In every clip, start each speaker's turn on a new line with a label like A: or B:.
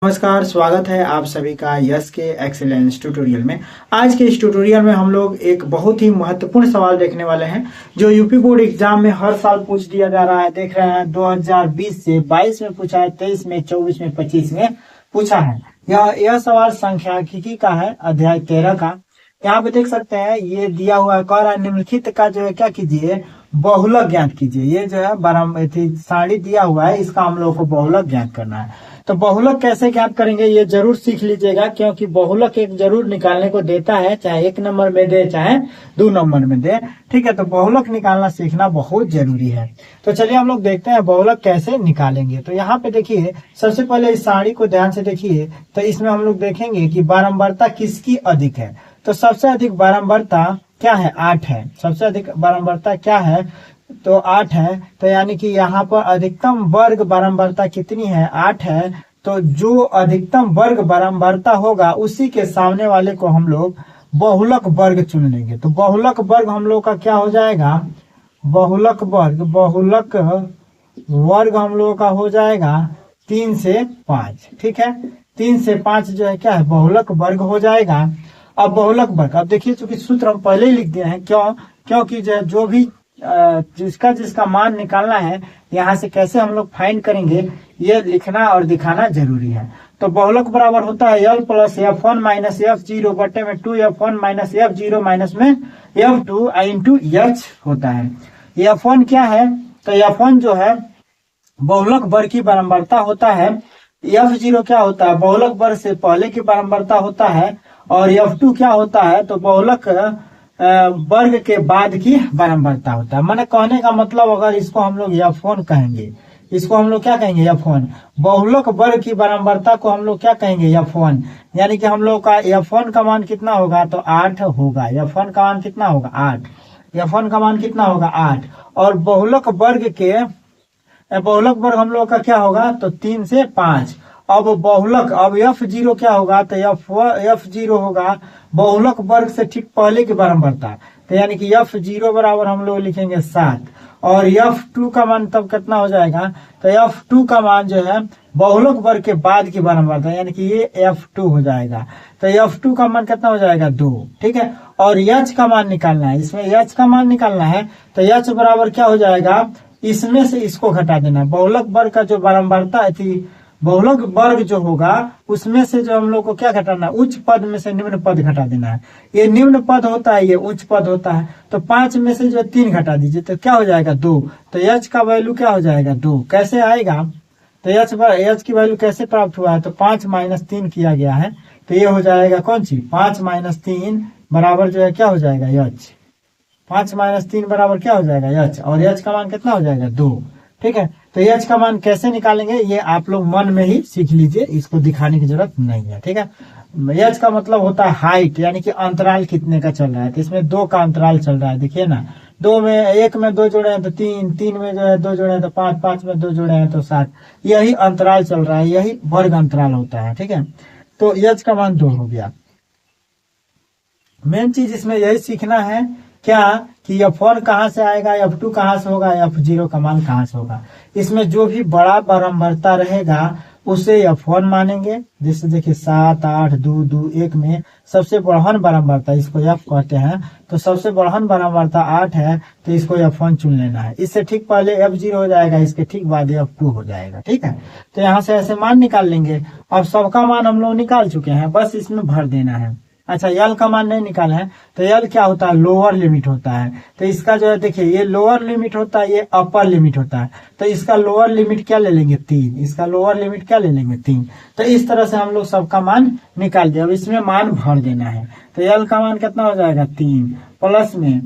A: नमस्कार, स्वागत है आप सभी का यस के एक्सीलेंस ट्यूटोरियल में। आज के इस ट्यूटोरियल में हम लोग एक बहुत ही महत्वपूर्ण सवाल देखने वाले हैं जो यूपी बोर्ड एग्जाम में हर साल पूछ दिया जा रहा है। देख रहे हैं 2020 से 22 में पूछा है, 23 में, 24 में, 25 में पूछा है। यह सवाल सांख्यिकी का है, अध्याय 13 का। यहाँ पे देख सकते हैं ये दिया हुआ है, कह रहा है निम्नलिखित का जो है क्या कीजिए, बहुलक ज्ञात कीजिए। ये जो है सारणी दिया हुआ है, इसका हम लोग को बहुलक ज्ञात करना है। तो बहुलक कैसे ज्ञात करेंगे ये जरूर सीख लीजिएगा, क्योंकि बहुलक एक जरूर निकालने को देता है, चाहे 1 नंबर में दे चाहे 2 नंबर में दे। ठीक है, तो बहुलक निकालना सीखना बहुत जरूरी है। तो चलिए हम लोग देखते हैं बहुलक कैसे निकालेंगे। तो यहाँ पे देखिए, सबसे पहले इस सारणी को ध्यान से देखिए। तो इसमें हम लोग देखेंगे कि बारंबारता किसकी अधिक है। तो सबसे अधिक बारंबारता क्या है? 8 है। सबसे अधिक बारंबारता क्या है? तो 8 है। तो यानी कि यहाँ पर अधिकतम वर्ग बारंबारता कितनी है? 8 है। तो जो अधिकतम वर्ग बारंबारता होगा उसी के सामने वाले को हम लोग बहुलक वर्ग चुन लेंगे। तो बहुलक वर्ग हम लोग का क्या हो जाएगा? बहुलक वर्ग हम लोगों का हो जाएगा 3 से 5। ठीक है, 3 से 5 जो है क्या है? बहुलक वर्ग हो जाएगा। अब बहुलक वर्ग, अब देखिए चूंकि सूत्र हम पहले ही लिख दिए हैं। क्योंकि जो भी जिसका मान निकालना है, यहाँ से कैसे हम लोग फाइंड करेंगे ये लिखना और दिखाना जरूरी है। तो बहुलक बराबर होता है L plus F1 minus F0 बटे में 2F1 माइनस F0 माइनस में F2 इंटू H होता है। F1 क्या है? तो F1 जो है बहुलक वर्ग की बारंबारता होता है। F0 क्या होता है? बहुलक वर्ग से पहले की बारंबारता होता है। और F2 क्या होता है? तो बहुलक वर्ग के बाद की बारंबारता होता है। मैंने कहने का मतलब, अगर इसको हम लोग F1 कहेंगे, इसको हम लोग क्या कहेंगे? F1। बहुलक वर्ग की बारंबारता को हम लोग क्या कहेंगे? F1। यानी कि हम लोग का F1 का मान कितना होगा? तो 8 होगा। F1 का मान कितना होगा? 8। F1 का मान कितना होगा? 8। और बहुलक वर्ग हम लोग का क्या होगा? तो 3 से 5। अब F0 क्या होगा? तो F0 होगा बहुलक वर्ग से ठीक पहले की बारंबारता। तो यानी कि F0 बराबर हम लोग लिखेंगे 7। और F2 का मान तब कितना हो जाएगा? तो F2 का मान जो है बहुलक वर्ग के बाद की बारंबारता, यानी कि ये F2 हो जाएगा। तो F2 का मान कितना हो जाएगा? 2। ठीक है, और H का मान निकालना है। इसमें H का मान निकालना है तो H बराबर क्या हो जाएगा? इसमें से इसको घटा देना है। बहुलक वर्ग का जो बारंबारता थी, बहुलक वर्ग जो होगा उसमें से जो हम लोग को क्या घटाना है? उच्च पद में से निम्न पद घटा देना है। ये निम्न पद होता है, ये उच्च पद होता है। तो 5 में से जो 3 घटा दीजिए तो क्या हो जाएगा? 2। तो H का वैल्यू क्या हो जाएगा? 2। कैसे आएगा? तो H की वैल्यू कैसे प्राप्त हुआ है? तो 5 माइनस 3 किया गया है। तो ये हो जाएगा कौन सी? 5 माइनस 3 बराबर जो है क्या हो जाएगा? H। 5 माइनस 3 बराबर क्या हो जाएगा? H। और H का मान कितना हो जाएगा? 2। ठीक है, तो H का मान कैसे निकालेंगे ये आप लोग मन में ही सीख लीजिए, इसको दिखाने की जरूरत नहीं है। ठीक है, H का मतलब होता है हाइट, यानी कि अंतराल कितने का चल रहा है। तो इसमें 2 का अंतराल चल रहा है। देखिए ना, 1 में 2 जोड़े हैं तो 3, 3 में जो है 2 जोड़े हैं तो 5, 5 में 2 जोड़े हैं तो 7। यही अंतराल चल रहा है, यही वर्ग अंतराल होता है। ठीक है, तो H का मान 2 हो गया। मेन चीज इसमें यही सीखना है क्या, कि F1 कहाँ से आएगा, F2 कहाँ से होगा, F0 का मान कहाँ से होगा। इसमें जो भी बड़ा बारंबारता रहेगा उसे F1 मानेंगे। जैसे देखिए 7, 8, 2, 2, 1 में सबसे बढ़हन बारंबारता, इसको F कहते हैं। तो सबसे बढ़हन बारंबारता 8 है, तो इसको F1 चुन लेना है। इससे ठीक पहले F0 हो जाएगा, इसके ठीक बाद F2 हो जाएगा। ठीक है, तो यहाँ से ऐसे मान निकाल लेंगे। अब सबका मान हम लोग निकाल चुके हैं, बस इसमें भर देना है। अच्छा, L का मान नहीं निकाला है तो L क्या होता है? लोअर लिमिट होता है। तो इसका जो है देखिए, ये लोअर लिमिट होता है, ये अपर लिमिट होता है। तो इसका लोअर लिमिट क्या ले लेंगे? 3। इसका लोअर लिमिट क्या ले लेंगे? 3। तो इस तरह से हम लोग सबका मान निकाल दिया। अब इसमें मान भर देना है। तो L का मान कितना हो जाएगा? 3 प्लस में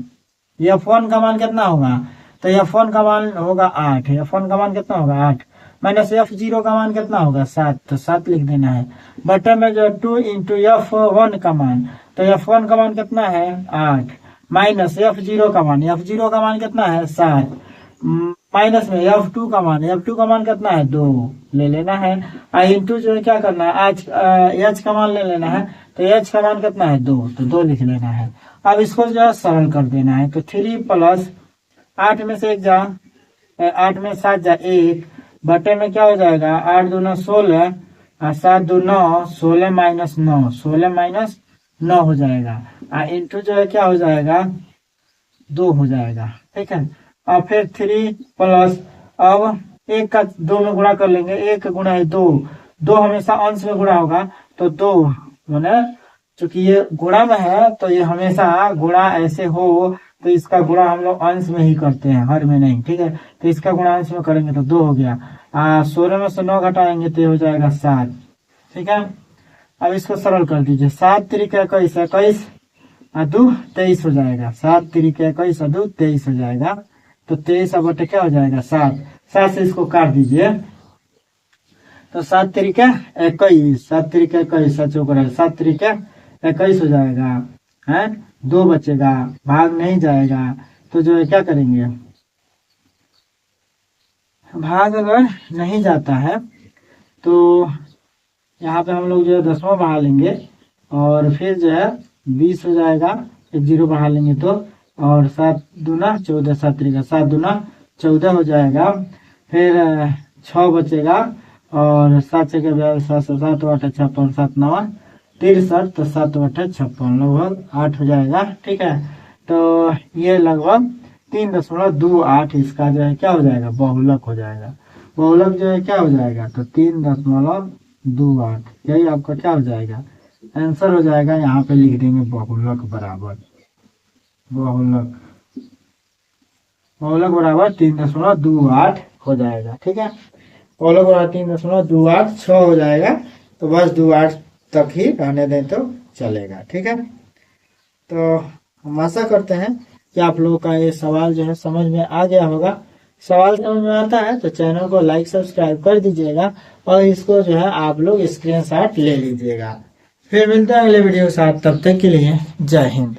A: F1 का मान कितना होगा? तो F1 का मान होगा 8। F1 का मान कितना होगा? 8 माइनस F0 का मान कितना होगा? 7। तो 7 लिख देना है। बटे में जो 2 इंटू F1 का मान, तो F1 का मान कितना है? 8 माइनस F0 का मान, F0 का मान कितना है? 7 माइनस में F2 का मान, F2 का मान कितना है? 2 ले लेना है। इंटू जो है क्या करना है? H का मान ले लेना है। तो H का मान कितना है? 2। तो 2 लिख लेना है। अब इसको जो है सरल कर देना है। तो 3 प्लस 8 में से 1 जा, 8 में 7 जा 1 बटे में क्या हो जाएगा? 8 दूना 16 7 2 9, 16 माइनस 9, 16 माइनस 9 हो जाएगा। इंटू जो है क्या हो जाएगा 2 हो जाएगा, ठीक है। और फिर 3 प्लस, अब 1 का 2 में गुणा कर लेंगे, 1 गुणा है 2, 2 हमेशा अंश में गुणा होगा, तो 2 मैंने चूंकि ये गुणा में है तो ये हमेशा गुणा ऐसे हो तो इसका गुणा हम लोग अंश में ही करते हैं, हर में नहीं, ठीक है। तो इसका गुणा अंश में करेंगे तो 2 हो गया। 16 में से 9 घटाएंगे तो ये हो जाएगा 7, ठीक है। अब इसको सरल कर दीजिए, 7 तिरिका 21, 21 2 23 हो जाएगा, 7 तिरिका 21 2 23 हो जाएगा। तो 23 अब बटे क्या हो जाएगा 7, 7 से इसको काट दीजिए तो 7 तिरिका 21, 7 तिरिका 21, 7 तिरिका 21 हो जाएगा, है 2 बचेगा, भाग नहीं जाएगा तो जो है क्या करेंगे, भाग अगर नहीं जाता है तो यहाँ पे हम लोग जो है 10वां बढ़ा लेंगे और फिर जो है 20 हो जाएगा, एक 0 बढ़ा लेंगे तो, और 7 दूना 14, 7 तिरिका 7 दूना 14 हो जाएगा। फिर 6 बचेगा और 7 से 7 8 56, 7 9 63, तो 7 8 56 लगभग 8 हो जाएगा, ठीक है। तो ये लगभग 3.28 इसका जो है क्या हो जाएगा बहुलक हो जाएगा। बहुलक जो है क्या हो जाएगा तो 3.28, यही आपका क्या हो जाएगा आंसर हो जाएगा। यहाँ पे लिख देंगे बहुलक बराबर, बहुलक बराबर 3.28 हो जाएगा, ठीक है। बहुलक बराबर 3.28 6 हो जाएगा, तो बस 28 तक ही रहने दें तो चलेगा, ठीक है। तो हम आशा करते हैं कि आप लोगों का ये सवाल जो है समझ में आ गया होगा। सवाल समझ में आता है तो चैनल को लाइक सब्सक्राइब कर दीजिएगा और इसको जो है आप लोग स्क्रीनशॉट ले लीजिएगा। फिर मिलते हैं अगले वीडियो के साथ, तब तक के लिए जय हिंद।